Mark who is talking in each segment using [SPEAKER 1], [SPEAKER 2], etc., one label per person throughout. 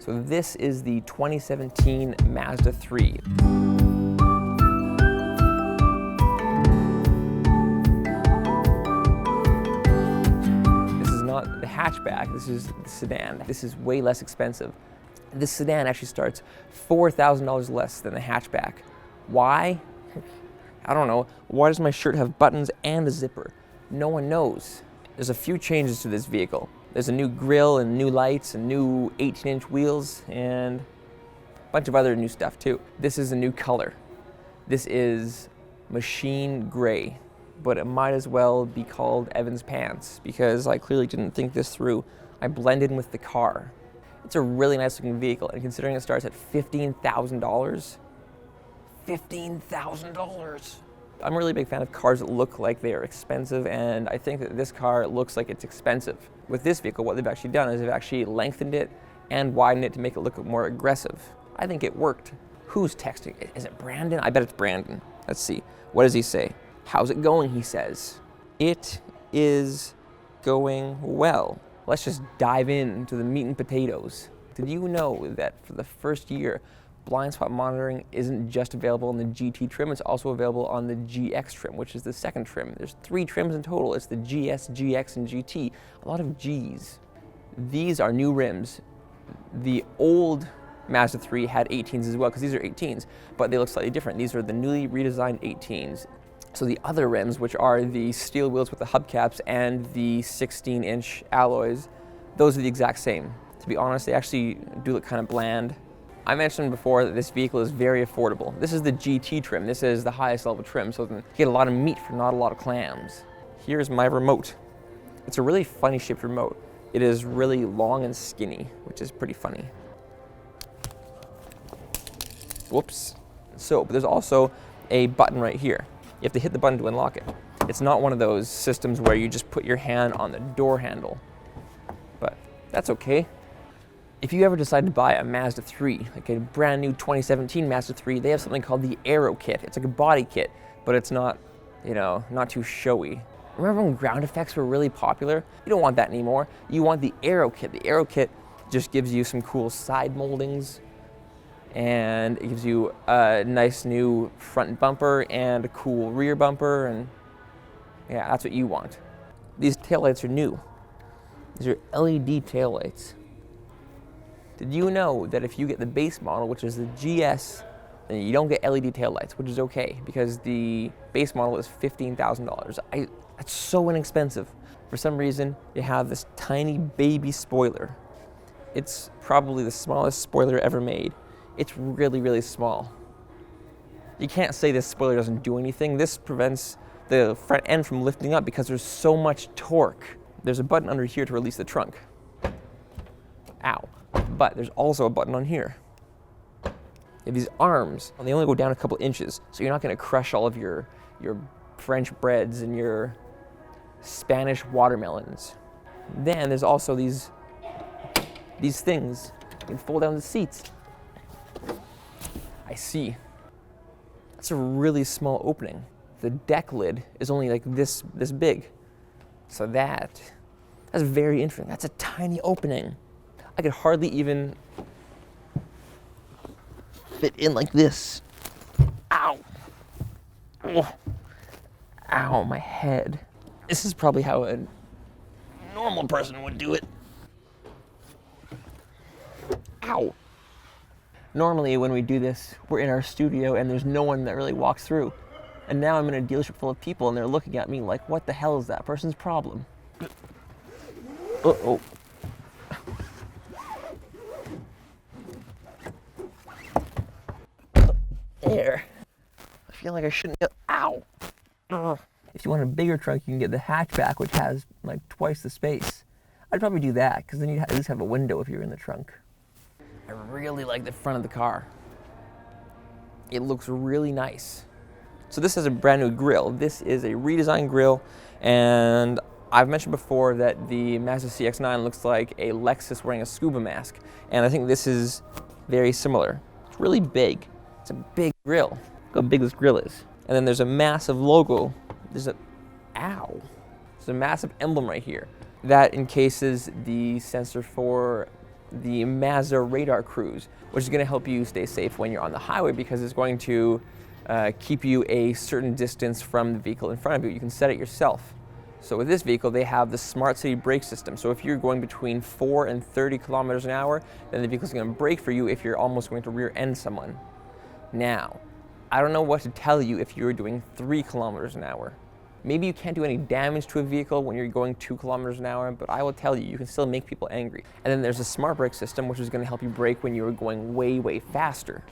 [SPEAKER 1] So this is the 2017 Mazda 3. This is not the hatchback, this is the sedan. This is way less expensive. This sedan actually starts $4,000 less than the hatchback. Why? I don't know. Why does my shirt have buttons and a zipper? No one knows. There's a few changes to this vehicle. There's a new grille and new lights and new 18-inch wheels and a bunch of other new stuff too. This is a new color. This is machine gray, but it might as well be called Evan's pants because I clearly didn't think this through. I blended in with the car. It's a really nice looking vehicle, and considering it starts at $15,000, $15,000. I'm a really big fan of cars that look like they are expensive, and I think that this car looks like it's expensive. With this vehicle, what they've actually done is they've actually lengthened it and widened it to make it look more aggressive. I think it worked. Who's texting? Is it Brandon? I bet it's Brandon. Let's see. What does he say? How's it going, he says. It is going well. Let's just dive into the meat and potatoes. Did you know that for the first year, blind spot monitoring isn't just available on the GT trim, it's also available on the GX trim, which is the second trim. There's 3 trims in total. It's the GS, GX, and GT. A lot of Gs. These are new rims. The old Mazda 3 had 18s as well, because these are 18s, but they look slightly different. These are the newly redesigned 18s. So the other rims, which are the steel wheels with the hubcaps and the 16-inch alloys, those are the exact same. To be honest, they actually do look kind of bland. I mentioned before that this vehicle is very affordable. This is the GT trim. This is the highest level trim, so you get a lot of meat for not a lot of clams. Here's my remote. It's a really funny shaped remote. It is really long and skinny, which is pretty funny. Whoops. So, but there's also a button right here. You have to hit the button to unlock it. It's not one of those systems where you just put your hand on the door handle, but that's okay. If you ever decide to buy a Mazda 3, like a brand new 2017 Mazda 3, they have something called the Aero Kit. It's like a body kit, but it's not, not too showy. Remember when ground effects were really popular? You don't want that anymore. You want the Aero Kit. The Aero Kit just gives you some cool side moldings, and it gives you a nice new front bumper and a cool rear bumper, and yeah, that's what you want. These taillights are new. These are LED taillights. Did you know that if you get the base model, which is the GS, then you don't get LED taillights, which is okay, because the base model is $15,000. That's so inexpensive. For some reason, you have this tiny baby spoiler. It's probably the smallest spoiler ever made. It's really, really small. You can't say this spoiler doesn't do anything. This prevents the front end from lifting up because there's so much torque. There's a button under here to release the trunk. Ow. But there's also a button on here. You have these arms, and they only go down a couple inches, so you're not going to crush all of your French breads and your Spanish watermelons. Then there's also these things. You can fold down the seats. I see. That's a really small opening. The deck lid is only like this big. So that's very interesting. That's a tiny opening. I could hardly even fit in like this. Ow. Oh. Ow, my head. This is probably how a normal person would do it. Ow. Normally when we do this, we're in our studio and there's no one that really walks through. And now I'm in a dealership full of people and they're looking at me like, what the hell is that person's problem? Uh-oh. There. I feel like I shouldn't go. Ow! Ugh. If you want a bigger trunk, you can get the hatchback, which has like twice the space. I'd probably do that, because then you'd at least have a window if you're in the trunk. I really like the front of the car. It looks really nice. So this has a brand new grille. This is a redesigned grille, and I've mentioned before that the Mazda CX-9 looks like a Lexus wearing a scuba mask, and I think this is very similar. It's really big. It's a big grille. Look how big this grille is. And then there's a massive logo. There's a massive emblem right here that encases the sensor for the Mazda Radar Cruise, which is going to help you stay safe when you're on the highway because it's going to keep you a certain distance from the vehicle in front of you. You can set it yourself. So with this vehicle, they have the Smart City brake system. So if you're going between 4 and 30 kilometers an hour, then the vehicle's going to brake for you if you're almost going to rear end someone. Now, I don't know what to tell you if you're doing 3 kilometers an hour. Maybe you can't do any damage to a vehicle when you're going 2 kilometers an hour, but I will tell you, you can still make people angry. And then there's a smart brake system, which is going to help you brake when you're going way, way faster.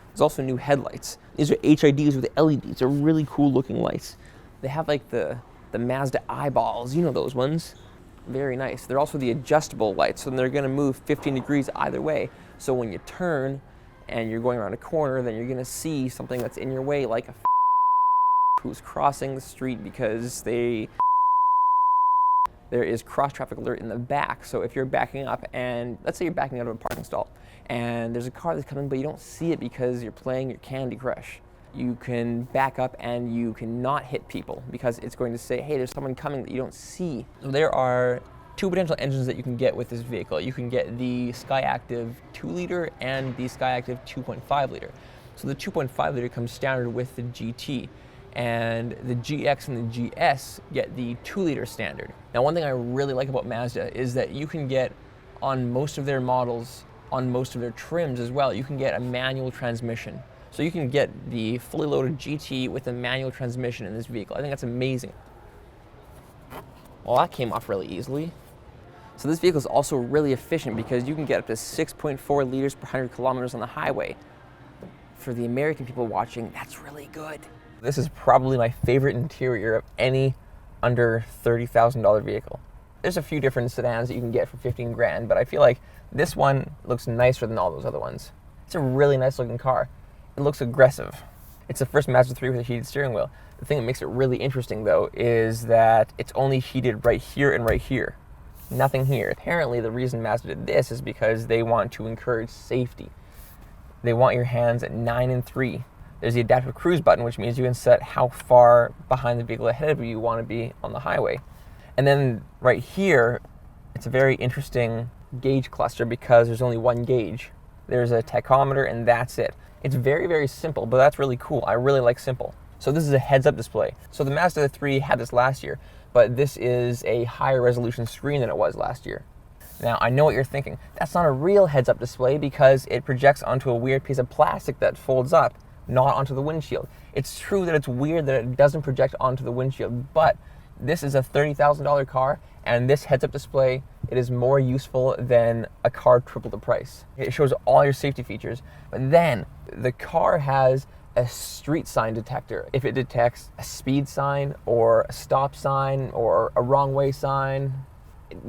[SPEAKER 1] There's also new headlights. These are HIDs with LEDs. They're really cool looking lights. They have like the Mazda eyeballs, you know those ones. Very nice. They're also the adjustable lights, so they're going to move 15 degrees either way. So when you turn and you're going around a corner, then you're going to see something that's in your way, like a who's crossing the street because there is cross traffic alert in the back. So if you're backing up and let's say you're backing out of a parking stall and there's a car that's coming but you don't see it because you're playing your Candy Crush, you can back up and you cannot hit people because it's going to say, hey, there's someone coming that you don't see. So there are 2 potential engines that you can get with this vehicle. You can get the Skyactiv 2-liter and the Skyactiv 2.5-liter. So the 2.5-liter comes standard with the GT, and the GX and the GS get the 2-liter standard. Now, one thing I really like about Mazda is that you can get on most of their models, on most of their trims as well, you can get a manual transmission. So you can get the fully loaded GT with a manual transmission in this vehicle. I think that's amazing. Well, that came off really easily. So this vehicle is also really efficient because you can get up to 6.4 liters per 100 kilometers on the highway. For the American people watching, that's really good. This is probably my favorite interior of any under $30,000 vehicle. There's a few different sedans that you can get for 15 grand, but I feel like this one looks nicer than all those other ones. It's a really nice looking car. It looks aggressive. It's the first Mazda 3 with a heated steering wheel. The thing that makes it really interesting though is that it's only heated right here and right here. Nothing here. Apparently the reason Mazda did this is because they want to encourage safety. They want your hands at 9 and 3. There's the adaptive cruise button, which means you can set how far behind the vehicle ahead of you want to be on the highway. And then right here, it's a very interesting gauge cluster because there's only one gauge. There's a tachometer and that's it. It's very, very simple, but that's really cool. I really like simple. So this is a heads-up display. So the Mazda 3 had this last year, but this is a higher resolution screen than it was last year. Now, I know what you're thinking. That's not a real heads-up display because it projects onto a weird piece of plastic that folds up, not onto the windshield. It's true that it's weird that it doesn't project onto the windshield, but this is a $30,000 car, and this heads-up display, it is more useful than a car triple the price. It shows all your safety features, but then the car has a street sign detector. If it detects a speed sign or a stop sign or a wrong way sign,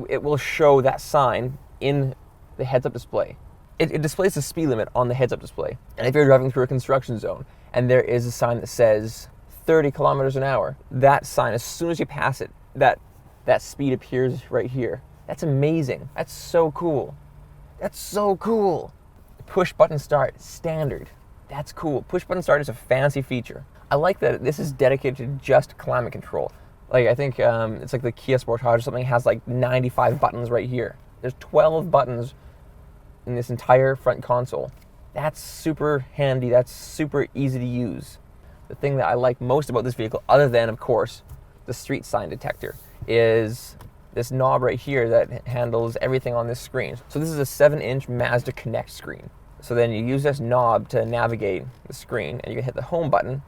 [SPEAKER 1] it will show that sign in the heads-up display. It displays the speed limit on the heads-up display. And if you're driving through a construction zone and there is a sign that says 30 kilometers an hour, that sign, as soon as you pass it, that speed appears right here. That's amazing. That's so cool. That's so cool. Push button start, standard. That's cool. Push button start is a fancy feature. I like that this is dedicated to just climate control. Like I think it's like the Kia Sportage or something has like 95 buttons right here. There's 12 buttons in this entire front console. That's super handy. That's super easy to use. The thing that I like most about this vehicle, other than of course the street sign detector, is this knob right here that handles everything on this screen. So this is a 7-inch Mazda Connect screen. So then you use this knob to navigate the screen, and you can hit the home button,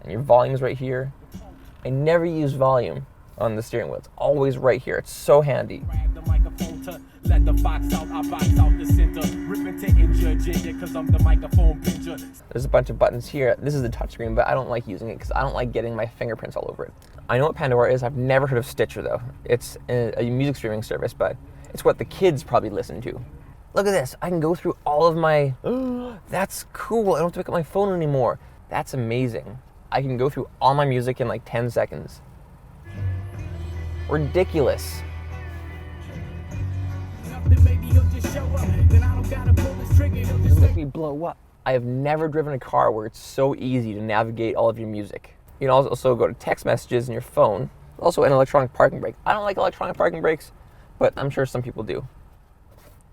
[SPEAKER 1] and your volume is right here. I never use volume on the steering wheel. It's always right here. It's so handy. There's a bunch of buttons here. This is the touchscreen, but I don't like using it because I don't like getting my fingerprints all over it. I know what Pandora is. I've never heard of Stitcher though. It's a music streaming service, but it's what the kids probably listen to. Look at this. I can go through all of my... That's cool. I don't have to pick up my phone anymore. That's amazing. I can go through all my music in like 10 seconds. Ridiculous. It'll make me blow up. I have never driven a car where it's so easy to navigate all of your music. You can also go to text messages in your phone. Also an electronic parking brake. I don't like electronic parking brakes, but I'm sure some people do.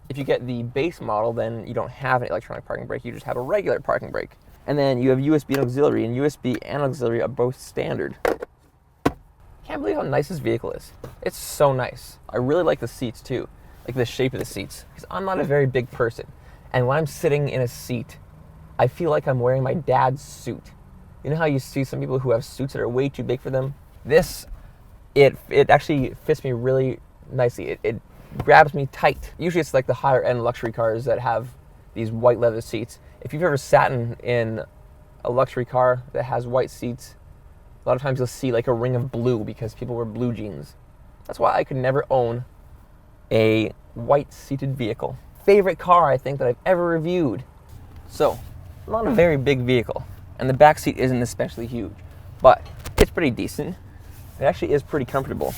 [SPEAKER 1] If you get the base model, then you don't have an electronic parking brake, you just have a regular parking brake. And then you have USB and auxiliary, and USB and auxiliary are both standard. Can't believe how nice this vehicle is. It's so nice. I really like the seats too, like the shape of the seats, because I'm not a very big person. And when I'm sitting in a seat, I feel like I'm wearing my dad's suit. You know how you see some people who have suits that are way too big for them? This, it actually fits me really nicely. It grabs me tight. Usually it's like the higher end luxury cars that have these white leather seats. If you've ever sat in a luxury car that has white seats, a lot of times you'll see like a ring of blue because people wear blue jeans. That's why I could never own a white seated vehicle. Favorite car I think that I've ever reviewed. So, not a very big vehicle, and the back seat isn't especially huge, but it's pretty decent. It actually is pretty comfortable.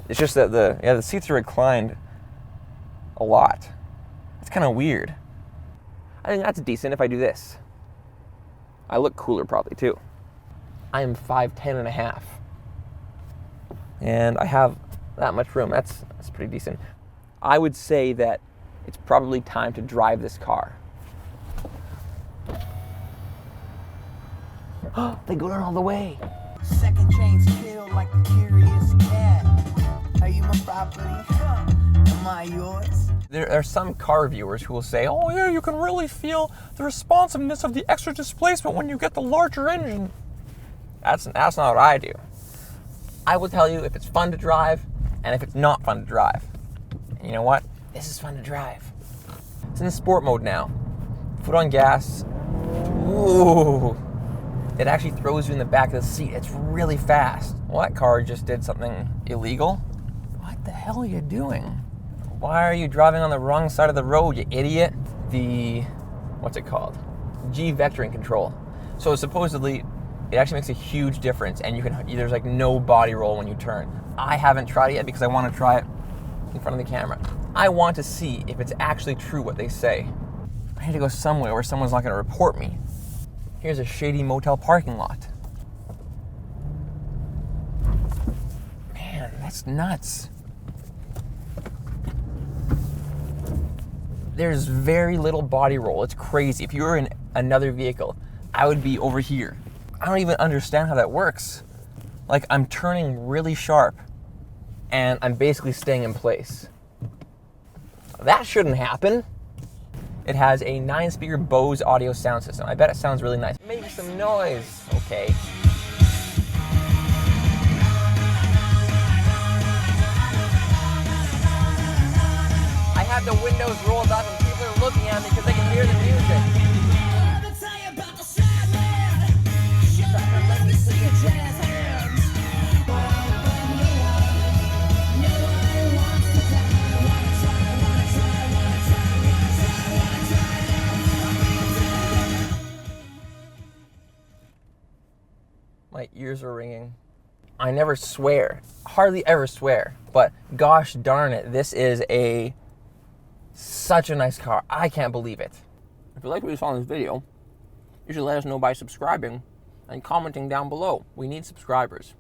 [SPEAKER 1] It's just that the seats are reclined a lot. It's kind of weird. I think that's decent if I do this. I look cooler probably too. I am 5'10" and a half. And I have that much room. That's pretty decent. I would say that it's probably time to drive this car. They go down all the way.
[SPEAKER 2] Second chains kill like a curious cat. Are you my property? Am I yours?
[SPEAKER 1] There are some car reviewers who will say, oh yeah, you can really feel the responsiveness of the extra displacement when you get the larger engine. That's not what I do. I will tell you if it's fun to drive and if it's not fun to drive. And you know what? This is fun to drive. It's in the sport mode now. Foot on gas. Ooh. It actually throws you in the back of the seat. It's really fast. Well, that car just did something illegal. What the hell are you doing? Why are you driving on the wrong side of the road, you idiot? What's it called? G vectoring control. So supposedly, it actually makes a huge difference, and there's like no body roll when you turn. I haven't tried it yet because I want to try it in front of the camera. I want to see if it's actually true what they say. I need to go somewhere where someone's not going to report me. Here's a shady motel parking lot. Man, that's nuts. There's very little body roll. It's crazy. If you were in another vehicle, I would be over here. I don't even understand how that works. Like, I'm turning really sharp, and I'm basically staying in place. That shouldn't happen. It has a 9-speaker Bose audio sound system. I bet it sounds really nice. Maybe some noise. Okay. I have the windows rolled up and people are looking at me because they can hear the music. My ears are ringing. I never swear, hardly ever swear, but gosh darn it, this is such a nice car. I can't believe it. If you like what you saw in this video, you should let us know by subscribing and commenting down below. We need subscribers.